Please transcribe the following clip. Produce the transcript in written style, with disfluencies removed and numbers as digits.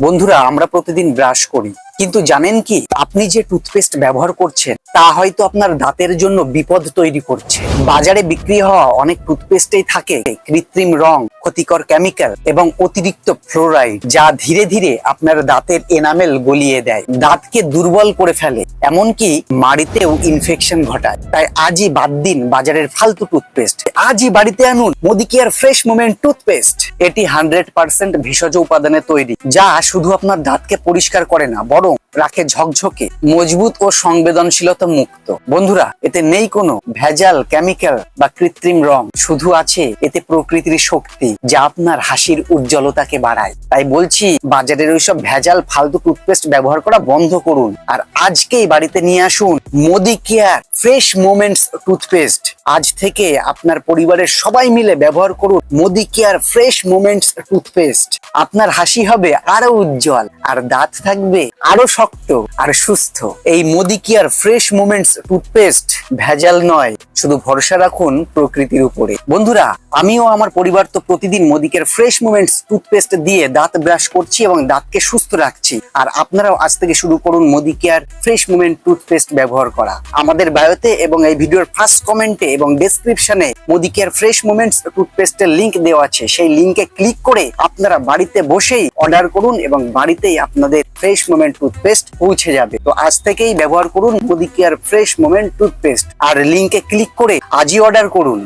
বন্ধুরা, আমরা প্রতিদিন ব্রাশ করি, কিন্তু জানেন কি আপনি যে টুথপেস্ট ব্যবহার করছেন তা হয়তো আপনার দাঁতের জন্য বিপদ তৈরি করছে। বাজারে বিক্রি হওয়া অনেক টুথপেস্টেই থাকে কৃত্রিম রং, ক্ষতিকর কেমিক্যাল এবং অতিরিক্ত ফ্লোরাইড, যা ধীরে ধীরে আপনার দাঁতের এনামেল গলিয়ে দেয়, দাঁতকে দুর্বল করে ফেলে, এমনকি মাড়িতেও ইনফেকশন ঘটায়। তাই আজই বাদ দিন বাজারের ফালতু টুথপেস্ট, আজই বাড়িতে আনুন মোদিকেয়ার ফ্রেশ মোমেন্ট টুথপেস্ট। এটি 100% ভেষজ উপাদানে তৈরি, যা শুধু আপনার দাঁতকে পরিষ্কার করে না, বরং রাখে ঝকঝকে, মজবুত ও সংবেদনশীলতা মুক্ত। বন্ধুরা, এতে নেই কোনো ভেজাল, কেমিক্যাল বা কৃত্রিম রং, শুধু আছে এতে প্রকৃতির শক্তি, যা আপনার হাসির উজ্জ্বলতাকে বাড়ায়। তাই বলছি, বাজারের ওইসব ভেজাল ফালতু টুথপেস্ট ব্যবহার করা বন্ধ করুন আর আজকেই বাড়িতে নিয়ে আসুন মোদিকেয়ার ফ্রেশ মোমেন্টস টুথপেস্ট। আজ থেকে আপনার পরিবারের সবাই মিলে ব্যবহার করুন মোদিকেয়ার ফ্রেশ মোমেন্টস টুথপেস্ট। আপনার হাসি হবে আরো উজ্জ্বল আর দাঁত থাকবে আরো শক্ত আর সুস্থ। এই মোদিকেয়ার ফ্রেশ মোমেন্টস টুথপেস্ট ভেজাল নয়, শুধু ভরসা রাখুন প্রকৃতির উপরে। বন্ধুরা, আমিও আমার পরিবার তো প্রতিদিন মোদিকেয়ার ফ্রেশ মোমেন্টস টুথপেস্ট দিয়ে দাঁত ব্রাশ করছি এবং দাঁতকে সুস্থ রাখছি। আর আপনারাও আজ থেকে শুরু করুন মোদিকেয়ার ফ্রেশ মোমেন্ট টুথপেস্ট ব্যবহার করা। আমাদের বায়োতে এবং এই ভিডিওর ফার্স্ট কমেন্টে এবং ডেসক্রিপশনে মোদিকেয়ার ফ্রেশ মোমেন্টস টুথপেস্টের লিংক দেওয়া আছে, সেই লিংকে ক্লিক করে আপনারা বাড়িতে বসেই অর্ডার করুন এবং বাড়িতেই আপনাদের ফ্রেশ মোমেন্ট টুথপেস্ট পৌঁছে যাবে। তো আজ থেকেই ব্যবহার করুন মোদিকেয়ার ফ্রেশ মোমেন্ট টুথপেস্ট আর লিংকে ক্লিক করে আজই অর্ডার করুন।